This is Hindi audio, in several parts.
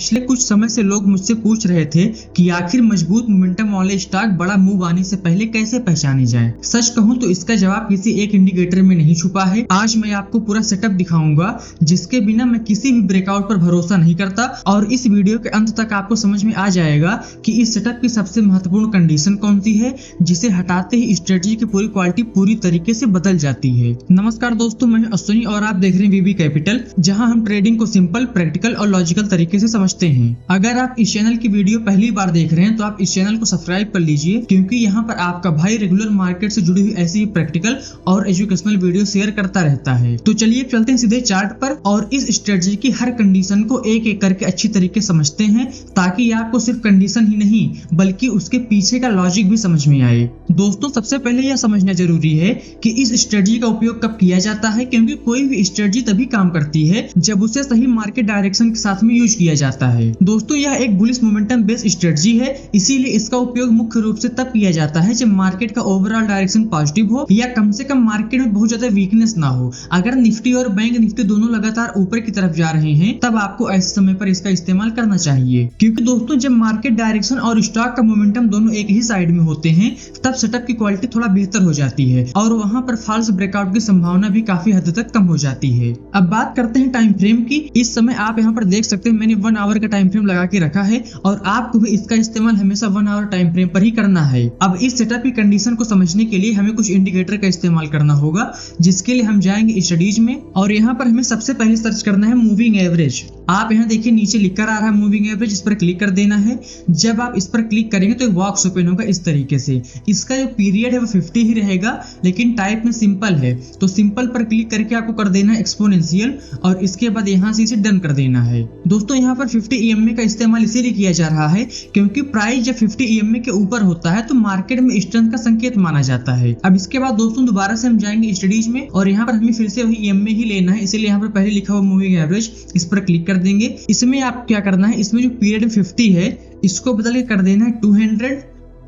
पिछले कुछ समय से लोग मुझसे पूछ रहे थे कि आखिर मजबूत मोमेंटम वाले स्टॉक बड़ा मूव आने से पहले कैसे पहचाने जाए। सच कहूं तो इसका जवाब किसी एक इंडिकेटर में नहीं छुपा है। आज मैं आपको पूरा सेटअप दिखाऊंगा जिसके बिना मैं किसी भी ब्रेकआउट पर भरोसा नहीं करता, और इस वीडियो के अंत तक आपको समझ में आ जाएगा कि इस सेटअप की सबसे महत्वपूर्ण कंडीशन कौन सी है जिसे हटाते ही स्ट्रेटजी की पूरी क्वालिटी पूरी तरीके से बदल जाती है। नमस्कार दोस्तों, मैं अश्विनी और आप देख रहे हैं वीबी कैपिटल, जहां हम ट्रेडिंग को सिंपल, प्रैक्टिकल और लॉजिकल तरीके से समझते हैं। अगर आप इस चैनल की वीडियो पहली बार देख रहे हैं तो आप इस चैनल को सब्सक्राइब कर लीजिए, क्योंकि यहाँ पर आपका भाई रेगुलर मार्केट से जुड़ी हुई ऐसी प्रैक्टिकल और एजुकेशनल वीडियो शेयर करता रहता है। तो चलिए चलते हैं सीधे चार्ट पर और इस स्ट्रेटजी की हर कंडीशन को एक एक करके अच्छी तरीके समझते हैं, ताकि आपको सिर्फ कंडीशन ही नहीं बल्कि उसके पीछे का लॉजिक भी समझ में आए। दोस्तों, सबसे पहले यह समझना जरूरी है कि इस स्ट्रेटजी का उपयोग कब किया जाता है, क्योंकि कोई भी स्ट्रेटजी तभी काम करती है जब उसे सही मार्केट डायरेक्शन के साथ में यूज किया जाता है। दोस्तों, यह एक बुलिश मोमेंटम बेस्ड स्ट्रेटजी है, इसीलिए इसका उपयोग मुख्य रूप से तब किया जाता है जब मार्केट का ओवरऑल डायरेक्शन पॉजिटिव हो या कम से कम मार्केट में बहुत ज्यादा वीकनेस ना हो। अगर निफ्टी और बैंक निफ्टी दोनों लगातार ऊपर की तरफ जा रहे हैं तब आपको ऐसे समय पर इसका इस्तेमाल करना चाहिए, क्योंकि दोस्तों जब मार्केट डायरेक्शन और स्टॉक का मोमेंटम दोनों एक ही साइड में होते हैं तब सेटअप की क्वालिटी थोड़ा बेहतर हो जाती है और वहां पर फॉल्स ब्रेकआउट की संभावना भी काफी हद तक कम हो जाती है। अब बात करते हैं टाइम फ्रेम की। इस समय आप यहाँ पर देख सकते हैं मैंने 1 आवर का टाइम फ्रेम लगा के रखा है और आपको भी इसका इस्तेमाल हमेशा 1 आवर टाइम फ्रेम पर ही करना है। अब इस सेटअप की कंडीशन को समझने के लिए हमें कुछ इंडिकेटर का इस्तेमाल करना होगा, जिसके लिए हम जाएंगे स्टडीज में और यहाँ पर हमें सबसे पहले सर्च करना है मूविंग एवरेज। आप यहाँ देखिए नीचे लिखकर आ रहा है मूविंग एवरेज, इस पर क्लिक कर देना है। जब आप इस पर क्लिक करेंगे तो एक बॉक्स ओपन होगा इस तरीके से। इसका जो पीरियड है वो 50 ही रहेगा, लेकिन टाइप में सिंपल है, तो सिंपल पर क्लिक करके आपको कर देना है एक्सपोनेंशियल और इसके बाद यहाँ से इसे डन कर देना है। दोस्तों, यहाँ पर 50 EMA का इस्तेमाल इसीलिए किया जा रहा है क्योंकि प्राइस जब 50 EMA के ऊपर होता है तो मार्केट में स्ट्रेंथ का संकेत माना जाता है। अब इसके बाद दोस्तों दोबारा से हम जाएंगे स्टडीज में और यहाँ पर हमें फिर से वही EMA ही लेना है, इसीलिए यहाँ पर पहले लिखा हुआ मूविंग एवरेज, इस पर क्लिक कर देंगे। इसमें आप क्या करना है, इसमें जो पीरियड 50 है इसको बदल के कर देना है 200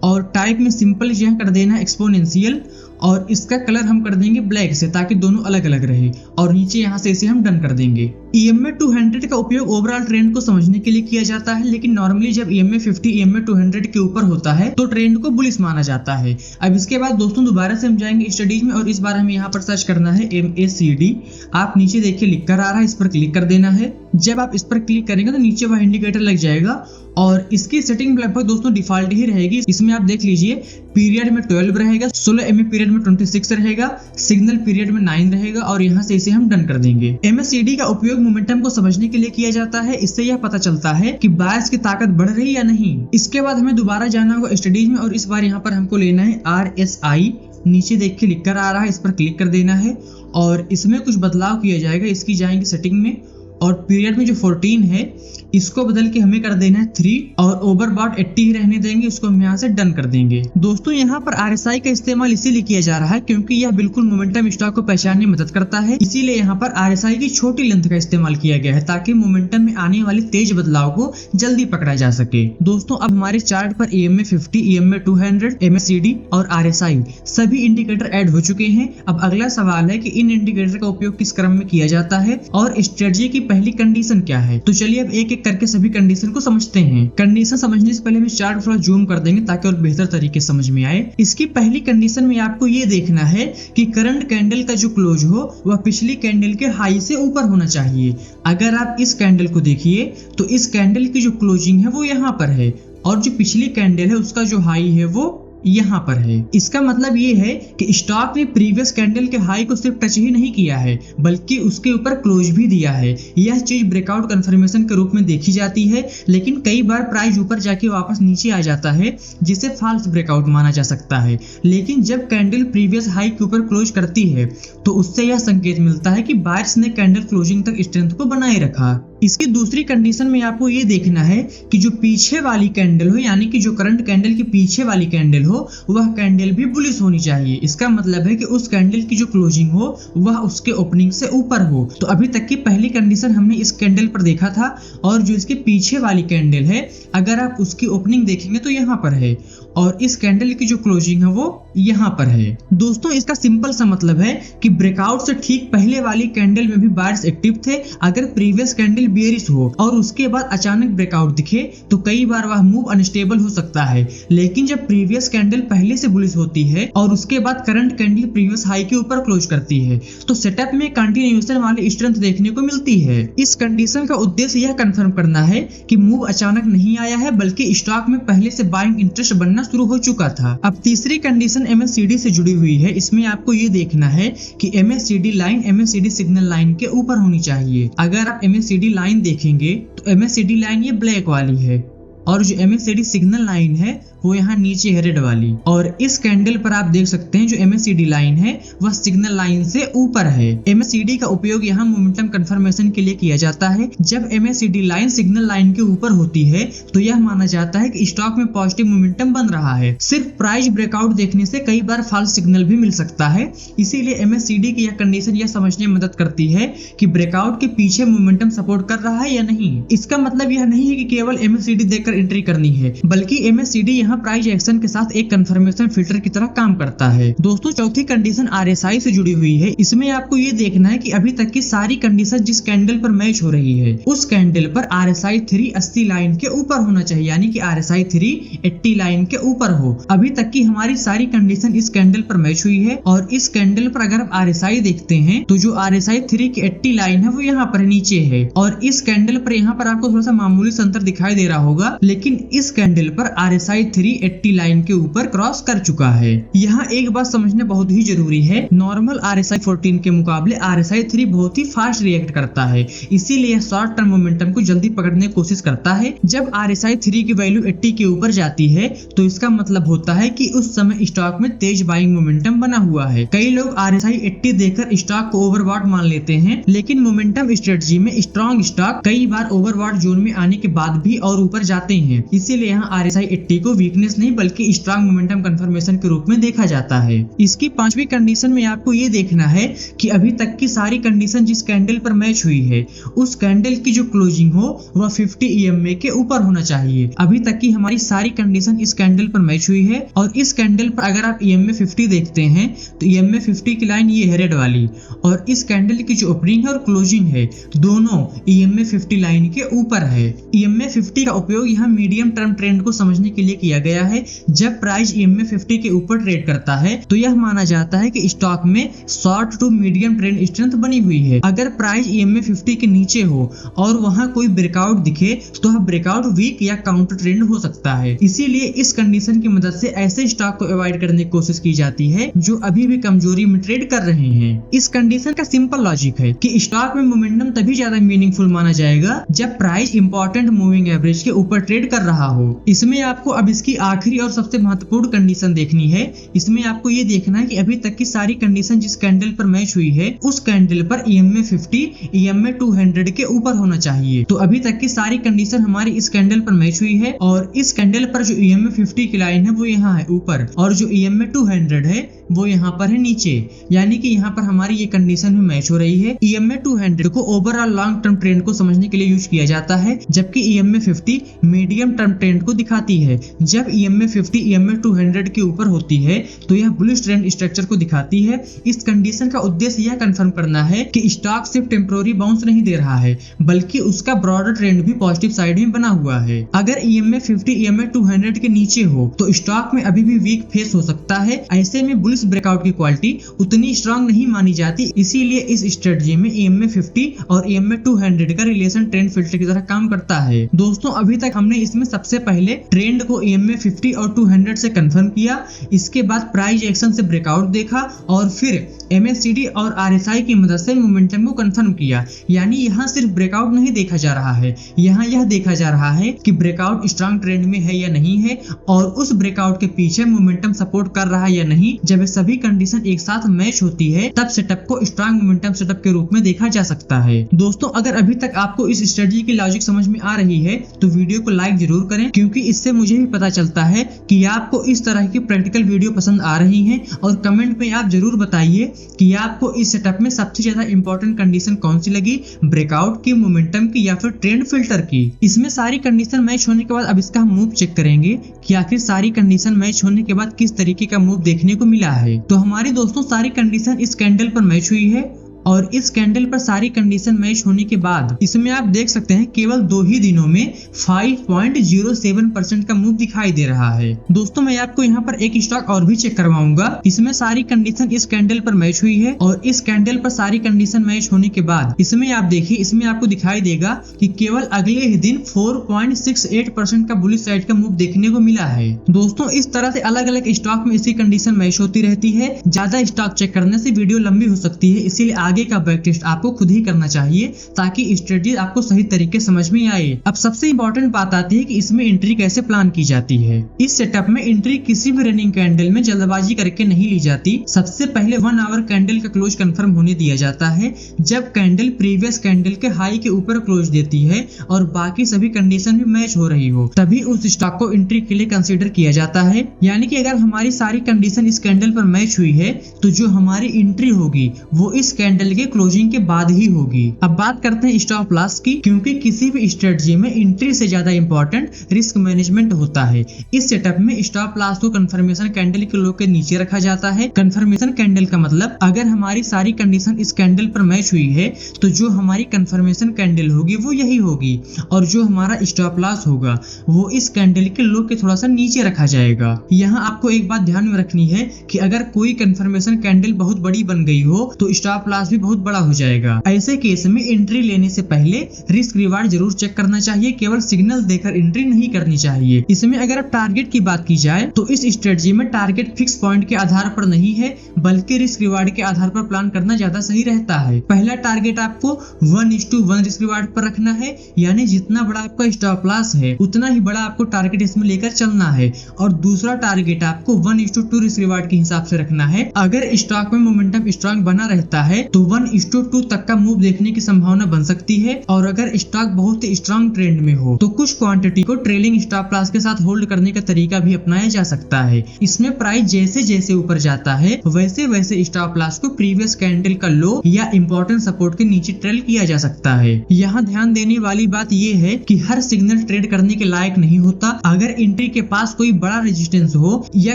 और टाइप में सिंपल यहाँ कर देना है एक्सपोनेंशियल और इसका कलर हम कर देंगे ब्लैक से ताकि दोनों अलग अलग रहे और नीचे यहाँ से इसे हम डन कर देंगे। EMA 200 का उपयोग ओवरऑल ट्रेंड को समझने के लिए किया जाता है, लेकिन नॉर्मली जब EMA 50 EMA 200 के ऊपर होता है तो ट्रेंड को बुलिश माना जाता है। अब इसके बाद दोस्तों दोबारा से हम जाएंगे स्टडीज में और इस बार हमें यहाँ पर सर्च करना है MACD। आप नीचे देखिए लिख कर आ रहा है, इस पर क्लिक कर देना है। जब आप इस पर क्लिक करेंगे तो नीचे वह इंडिकेटर लग जाएगा और इसकी सेटिंग लगभग दोस्तों डिफॉल्ट ही रहेगी। इसमें आप देख लीजिए पीरियड में 12 रहेगा, 16 MA पीरियड में 26 रहेगा, सिग्नल पीरियड में 9 रहेगा और यहाँ से इसे हम डन कर देंगे। MACD का उपयोग मोमेंटम को समझने के लिए किया जाता है, इससे यह पता चलता है कि बायस की ताकत बढ़ रही या नहीं। इसके बाद हमें दोबारा जाना होगा स्टडीज में और इस बार यहाँ पर हमको लेना है RSI। नीचे देख के लिख कर आ रहा है, इस पर क्लिक कर देना है और इसमें कुछ बदलाव किया जाएगा। इसकी जाएंगे सेटिंग में और पीरियड में जो 14 है इसको बदल के हमें कर देना है 3 और ओवरबॉट 80 ही रहने देंगे, उसको हम यहाँ से डन कर देंगे। दोस्तों, यहाँ पर RSI का इस्तेमाल इसीलिए किया जा रहा है क्योंकि यह बिल्कुल मोमेंटम स्टॉक को पहचानने में मदद करता है, इसीलिए यहाँ पर RSI की छोटी लेंथ का इस्तेमाल किया गया है ताकि मोमेंटम में आने वाले तेज बदलाव को जल्दी पकड़ा जा सके। दोस्तों, अब हमारे चार्ट पर EMA 50 EMA 200 MACD और RSI सभी इंडिकेटर ऐड हो चुके हैं। अब अगला सवाल है कि इन इंडिकेटर का उपयोग किस क्रम में किया जाता है और स्ट्रेटजी की पहली कंडीशन क्या है। तो चलिए अब एक एक करके सभी कंडीशन को समझते हैं। कंडीशन समझने से पहले हम चार्ट थोड़ा जूम कर देंगे ताकि और बेहतर तरीके से समझ में आए। इसकी पहली कंडीशन में आपको ये देखना है कि करंट कैंडल का जो क्लोज हो वह पिछली कैंडल के हाई से ऊपर होना चाहिए। अगर आप इस कैंडल को देखिए तो इस कैंडल की जो क्लोजिंग है वो यहाँ पर है और जो पिछली कैंडल है उसका जो हाई है वो यहाँ पर है। इसका मतलब ये है कि स्टॉक ने प्रीवियस कैंडल के हाई को सिर्फ टच ही नहीं किया है बल्कि उसके ऊपर क्लोज भी दिया है। यह चीज ब्रेकआउट कंफर्मेशन के रूप में देखी जाती है, लेकिन कई बार प्राइस ऊपर जाके वापस नीचे आ जाता है जिसे फॉल्स ब्रेकआउट माना जा सकता है। लेकिन जब कैंडल प्रीवियस हाई के ऊपर क्लोज करती है तो उससे यह संकेत मिलता है कि बायर्स ने कैंडल क्लोजिंग तक स्ट्रेंथ को बनाए रखा। इसकी दूसरी कंडीशन में आपको ये देखना है कि जो पीछे वाली कैंडल हो यानी कि जो करंट कैंडल के पीछे वाली कैंडल हो वह कैंडल भी बुलिश होनी चाहिए। इसका मतलब है कि उस कैंडल की जो क्लोजिंग हो वह उसके ओपनिंग से ऊपर हो। तो अभी तक की पहली कंडीशन हमने इस कैंडल पर देखा था और जो इसके पीछे वाली कैंडल है अगर आप उसकी ओपनिंग देखेंगे तो यहाँ पर है और इस कैंडल की जो क्लोजिंग है वो यहाँ पर है। दोस्तों इसका सिंपल सा मतलब है कि ब्रेकआउट से ठीक पहले वाली कैंडल में भी बायर्स एक्टिव थे। अगर प्रीवियस कैंडल बेयरिश हो और उसके बाद अचानक ब्रेकआउट दिखे तो कई बार वह मूव अनस्टेबल हो सकता है, लेकिन जब प्रीवियस कैंडल पहले से बुलिश होती है और उसके बाद करंट कैंडल प्रीवियस हाई के ऊपर क्लोज करती है तो सेटअप में कंटिन्यूएशन वाली स्ट्रेंथ देखने को मिलती है। इस कंडीशन का उद्देश्य यह कंफर्म करना है कि मूव अचानक नहीं आया है, बल्कि स्टॉक में पहले से बाइंग इंटरेस्ट बनना शुरू हो चुका था। अब तीसरी कंडीशन MACD से जुड़ी हुई है। इसमें आपको ये देखना है कि MACD line MACD signal line के ऊपर होनी चाहिए। अगर आप MACD लाइन देखेंगे तो MACD लाइन ये ब्लैक वाली है और जो MACD सिग्नल लाइन है वो यहाँ नीचे है रेड वाली, और इस कैंडल पर आप देख सकते हैं जो MACD लाइन है वह सिग्नल लाइन से ऊपर है। MACD का उपयोग यहाँ मोमेंटम कंफर्मेशन के लिए किया जाता है। जब MACD लाइन सिग्नल लाइन के ऊपर होती है तो यह माना जाता है कि स्टॉक में पॉजिटिव मोमेंटम बन रहा है। सिर्फ प्राइस ब्रेकआउट देखने से कई बार फॉल्स सिग्नल भी मिल सकता है, इसीलिए MACD की यह कंडीशन यह समझने में मदद करती है कि ब्रेकआउट के पीछे मोमेंटम सपोर्ट कर रहा है या नहीं। इसका मतलब यह नहीं है कि केवल MACD देखकर एंट्री करनी है, बल्कि MACD प्राइस एक्शन के साथ एक कंफर्मेशन फिल्टर की तरह काम करता है। दोस्तों चौथी कंडीशन RSI से जुड़ी हुई है। इसमें आपको ये देखना है कि अभी तक की सारी कंडीशन जिस कैंडल पर मैच हो रही है उस कैंडल पर RSI 3 80 लाइन के ऊपर होना चाहिए, यानी कि RSI 3 80 लाइन के ऊपर हो। अभी तक की हमारी सारी कंडीशन इस कैंडल पर मैच हुई है और इस कैंडल पर अगर आप RSI देखते हैं तो जो RSI 3 की 80 लाइन है वो यहाँ पर नीचे है, और इस कैंडल पर यहाँ पर आपको थोड़ा सा मामूली सा अंतर दिखाई दे रहा होगा, लेकिन इस कैंडल पर RSI 3 80 लाइन के ऊपर क्रॉस कर चुका है। यहाँ एक बात समझना बहुत ही जरूरी है, नॉर्मल RSI 14 के मुकाबले RSI 3 बहुत ही फास्ट रिएक्ट करता है, इसीलिए शॉर्ट टर्म मोमेंटम को जल्दी पकड़ने की कोशिश करता है। जब RSI 3 की वैल्यू 80 के ऊपर जाती है तो इसका मतलब होता है कि उस समय स्टॉक में तेज बाइंग मोमेंटम बना हुआ है। कई लोग RSI 80 देखकर स्टॉक को ओवरबॉट मान लेते हैं, लेकिन मोमेंटम स्ट्रेटजी में स्ट्रॉन्ग स्टॉक कई बार ओवरबॉट जोन में आने के बाद भी और ऊपर जाते हैं, इसीलिए यहाँ RSI 80 को वीकनेस नहीं बल्कि स्ट्रॉन्ग मोमेंटम कंफर्मेशन के रूप में देखा जाता है। इसकी पांचवी कंडीशन में आपको ये देखना है कि अभी तक की सारी कंडीशन जिस कैंडल पर मैच हुई है उस कैंडल की जो क्लोजिंग हो वह 50 EMA के ऊपर होना चाहिए। अभी तक की हमारी सारी कंडीशन इस कैंडल पर मैच हुई है और इस कैंडल पर अगर आप EMA 50 देखते हैं तो EMA 50 की लाइन ये है रेड वाली, और इस कैंडल की जो ओपनिंग है और क्लोजिंग है दोनों EMA 50 लाइन के ऊपर है। EMA 50 का उपयोग यहाँ मीडियम टर्म ट्रेंड को समझने के लिए किया गया है। जब प्राइस EMA 50 के ऊपर ट्रेड करता है तो यह माना जाता है कि स्टॉक में short to medium trend strength बनी हुई है। अगर प्राइस EMA 50 के नीचे हो और वहां कोई ब्रेकआउट दिखे तो वह ब्रेकआउट वीक या काउंटर ट्रेंड हो सकता है। इसीलिए इस कंडीशन की मदद से ऐसे स्टॉक को अवॉइड करने की कोशिश की जाती है जो अभी भी कमजोरी में ट्रेड कर रहे हैं। इस कंडीशन का सिंपल लॉजिक है कि स्टॉक में मोमेंटम तभी ज्यादा मीनिंगफुल माना जाएगा जब प्राइस इंपॉर्टेंट मूविंग एवरेज के ऊपर ट्रेड कर रहा हो। इसमें आपको अब इसकी आखिरी और सबसे महत्वपूर्ण कंडीशन देखनी है। इसमें आपको ये देखना है कि अभी तक की सारी कंडीशन जिस कैंडल पर मैच हुई है उस कैंडल पर EMA 50 EMA 200 के ऊपर होना चाहिए। तो अभी तक की सारी कंडीशन हमारी इस कैंडल पर मैच हुई है और इस कैंडल पर जो EMA 50 की लाइन है वो यहाँ है ऊपर और जो EMA 200 है वो यहाँ पर है नीचे, यानी कि यहाँ पर हमारी ये कंडीशन में मैच हो रही है। EMA 200 को ओवरऑल लॉन्ग टर्म ट्रेंड को समझने के लिए यूज किया जाता है, जबकि EMA 50 मीडियम टर्म ट्रेंड को दिखाती है। जब EMA 50 EMA 200 के ऊपर होती है तो यह बुलिश ट्रेंड स्ट्रक्चर को दिखाती है। इस कंडीशन का उद्देश्य यह कंफर्म करना है कि स्टॉक सिर्फ टेम्पोररी बाउंस नहीं दे रहा है बल्कि उसका ब्रॉडर ट्रेंड भी पॉजिटिव साइड में बना हुआ है। अगर EMA 50 EMA 200 के नीचे हो तो स्टॉक में अभी भी वीक फेस हो सकता है। ऐसे में बुलिश ब्रेकआउट की क्वालिटी उतनी स्ट्रांग नहीं मानी जाती, इसीलिए इस स्ट्रेटजी में EMA 50 और EMA 200 का रिलेशन ट्रेंड फिल्टर की तरह काम करता है। दोस्तों अभी तक हमने इसमें सबसे पहले ट्रेंड को EMA 50 और 200 से कंफर्म किया, इसके बाद प्राइस एक्शन से ब्रेकआउट देखा और फिर MACD और RSI की मदद से मोमेंटम को कंफर्म किया। यानी यहाँ सिर्फ ब्रेकआउट नहीं देखा जा रहा है, यहाँ यह देखा जा रहा है कि ब्रेकआउट स्ट्रांग ट्रेंड में है या नहीं है और उस ब्रेकआउट के पीछे मोमेंटम सपोर्ट कर रहा है या नहीं। जब जब सभी कंडीशन एक साथ मैच होती है तब सेटअप को स्ट्रांग मोमेंटम सेटअप के रूप में देखा जा सकता है। दोस्तों अगर अभी तक आपको इस स्ट्रेटजी की लॉजिक समझ में आ रही है तो वीडियो को लाइक जरूर करें, क्योंकि इससे मुझे भी पता चलता है कि आपको इस तरह की प्रैक्टिकल वीडियो पसंद आ रही हैं। और कमेंट में आप जरूर बताइए कि आपको इस सेटअप में सबसे ज्यादा इंपॉर्टेंट कंडीशन कौन सी लगी, ब्रेकआउट की, मोमेंटम की या फिर ट्रेंड फिल्टर की। इसमें सारी कंडीशन मैच होने के बाद अब इसका हम मूव चेक करेंगे कि आखिर सारी कंडीशन मैच होने के बाद किस तरीके का मूव देखने को मिला है। तो हमारी दोस्तों सारी कंडीशन इस कैंडल पर मैच हुई है और इस कैंडल पर सारी कंडीशन मैच होने के बाद इसमें आप देख सकते हैं केवल 2 ही दिनों में 5.07% का मूव दिखाई दे रहा है। दोस्तों मैं आपको यहाँ पर एक स्टॉक और भी चेक करवाऊंगा। इसमें सारी कंडीशन इस कैंडल पर मैच हुई है और इस कैंडल पर सारी कंडीशन मैच होने के बाद इसमें आप देखिए, इसमें आपको दिखाई देगा कि केवल अगले ही दिन 4.68% का बुलिश साइड का मूव देखने को मिला है। दोस्तों इस तरह से अलग अलग स्टॉक में इसकी कंडीशन मैच होती रहती है। ज्यादा स्टॉक चेक करने से वीडियो लंबी हो सकती है, इसीलिए आगे का बैक टेस्ट आपको खुद ही करना चाहिए ताकि स्ट्रेटजी आपको सही तरीके समझ में आए। अब सबसे इंपॉर्टेंट बात आती है कि इसमें एंट्री कैसे प्लान की जाती है। इस सेटअप में एंट्री किसी भी रनिंग कैंडल में जल्दबाजी करके नहीं ली जाती। सबसे पहले 1 आवर कैंडल का क्लोज कंफर्म होने दिया जाता है। जब कैंडल प्रीवियस कैंडल के हाई के ऊपर क्लोज देती है और बाकी सभी कंडीशन भी मैच हो रही हो, तभी उस स्टॉक को एंट्री के लिए कंसीडर किया जाता है। यानी कि अगर हमारी सारी कंडीशन इस कैंडल पर मैच हुई है तो जो हमारी एंट्री होगी वो इस कैंडल के क्लोजिंग के बाद ही होगी। अब बात करते हैं स्टॉप लॉस की, क्योंकि किसी भी स्ट्रेटजी में एंट्री से ज्यादा इंपॉर्टेंट रिस्क मैनेजमेंट होता है। इस सेटअप में स्टॉप लॉस को कंफर्मेशन कैंडल के लो के नीचे रखा जाता है। कंफर्मेशन कैंडल का मतलब अगर हमारी सारी कंडीशन इस कैंडल पर मैच हुई है तो जो हमारी कंफर्मेशन कैंडल होगी वो यही होगी और जो हमारा स्टॉप लॉस होगा वो इस कैंडल के लो के थोड़ा सा नीचे रखा जाएगा। यहाँ आपको एक बात ध्यान में रखनी है कि अगर कोई कंफर्मेशन कैंडल बहुत बड़ी बन गई हो तो स्टॉप लॉस भी बहुत बड़ा हो जाएगा। ऐसे केस में एंट्री लेने से पहले रिस्क रिवार्ड जरूर चेक करना चाहिए, केवल सिग्नल देकर एंट्री नहीं करनी चाहिए। इसमें अगर अब टारगेट की बात की जाए तो इस स्ट्रेटजी में टारगेट फिक्स पॉइंट के आधार पर नहीं है, बल्कि रिस्क रिवार्ड के आधार पर प्लान करना ज्यादा सही रहता है। पहला टारगेट आपको 1:1 रिस्क रिवार्ड पर रखना है, यानी जितना बड़ा आपका स्टॉप लॉस है उतना ही बड़ा आपको टारगेट इसमें लेकर चलना है। और दूसरा टारगेट आपको 1:2 रिस्क रिवार्ड के हिसाब से रखना है। अगर स्टॉक में मोमेंटम स्ट्रांग बना रहता है तो 1:2 तक का मूव देखने की संभावना बन सकती है। और अगर स्टॉक बहुत ही स्ट्रांग ट्रेंड में हो तो कुछ क्वांटिटी को ट्रेलिंग स्टॉप लॉस के साथ होल्ड करने का तरीका भी अपनाया जा सकता है। इसमें प्राइस जैसे जैसे ऊपर जाता है वैसे वैसे स्टॉप लॉस को प्रीवियस कैंडल का लो या इंपॉर्टेंट सपोर्ट के नीचे ट्रेल किया जा सकता है। यहाँ ध्यान देने वाली बात ये है कि हर सिग्नल ट्रेड करने के लायक नहीं होता। अगर एंट्री के पास कोई बड़ा रेजिस्टेंस हो या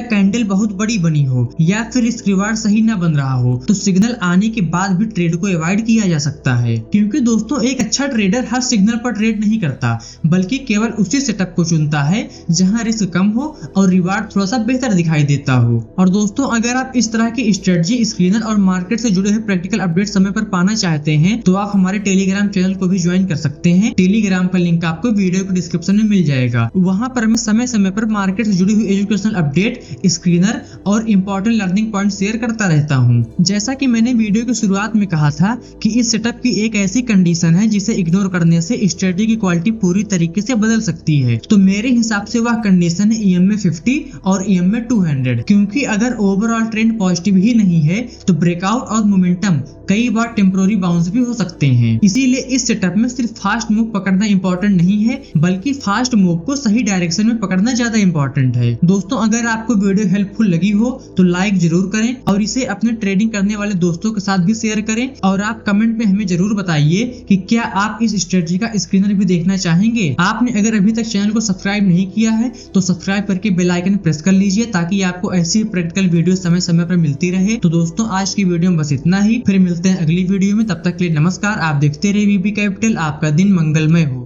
कैंडल बहुत बड़ी बनी हो या फिर रिस्क रिवार्ड सही न बन रहा हो तो सिग्नल आने के बाद भी ट्रेड को अवॉइड किया जा सकता है। क्योंकि दोस्तों एक अच्छा ट्रेडर हर सिग्नल पर ट्रेड नहीं करता, बल्कि केवल उसी सेटअप को चुनता है जहां रिस्क कम हो और रिवार्ड थोड़ा सा बेहतर दिखाई देता हो। और दोस्तों अगर आप इस तरह की स्ट्रेटजी, स्क्रीनर और मार्केट से जुड़े हुए प्रैक्टिकल अपडेट समय पर पाना चाहते हैं तो आप हमारे टेलीग्राम चैनल को भी ज्वाइन कर सकते हैं। टेलीग्राम का लिंक आपको वीडियो के डिस्क्रिप्शन में मिल जाएगा। वहां पर मैं समय समय पर मार्केट से जुड़ी हुई एजुकेशनल अपडेट, स्क्रीनर और इंपॉर्टेंट लर्निंग पॉइंट शेयर करता रहता हूँ। जैसा कि मैंने वीडियो की शुरुआत में कहा था कि इस सेटअप की एक ऐसी कंडीशन है जिसे इग्नोर करने से स्ट्रेटजी की क्वालिटी पूरी तरीके से बदल सकती है। तो मेरे हिसाब से वह कंडीशन है EMA 50 और EMA 200। क्योंकि अगर ओवरऑल ट्रेंड पॉजिटिव ही नहीं है तो ब्रेकआउट और मोमेंटम कई बार टेम्पोररी बाउंस भी हो सकते हैं। इसीलिए इस सेटअप में सिर्फ फास्ट मूव पकड़ना इंपॉर्टेंट नहीं है, बल्कि फास्ट मूव को सही डायरेक्शन में पकड़ना ज्यादा इंपॉर्टेंट है। दोस्तों अगर आपको वीडियो हेल्पफुल लगी हो तो लाइक जरूर करें और इसे अपने ट्रेडिंग करने वाले दोस्तों के साथ भी शेयर करें। और आप कमेंट में हमें जरूर बताइए कि क्या आप इस स्ट्रेटजी का स्क्रीनर भी देखना चाहेंगे। आपने अगर अभी तक चैनल को सब्सक्राइब नहीं किया है तो सब्सक्राइब करके बेल आइकन प्रेस कर लीजिए ताकि आपको ऐसी प्रैक्टिकल वीडियो समय समय पर मिलती रहे। तो दोस्तों आज की वीडियो में बस इतना ही, फिर मिलते हैं अगली वीडियो में। तब तक के लिए नमस्कार। आप देखते रहिए VP कैपिटल। आपका दिन मंगलमय हो।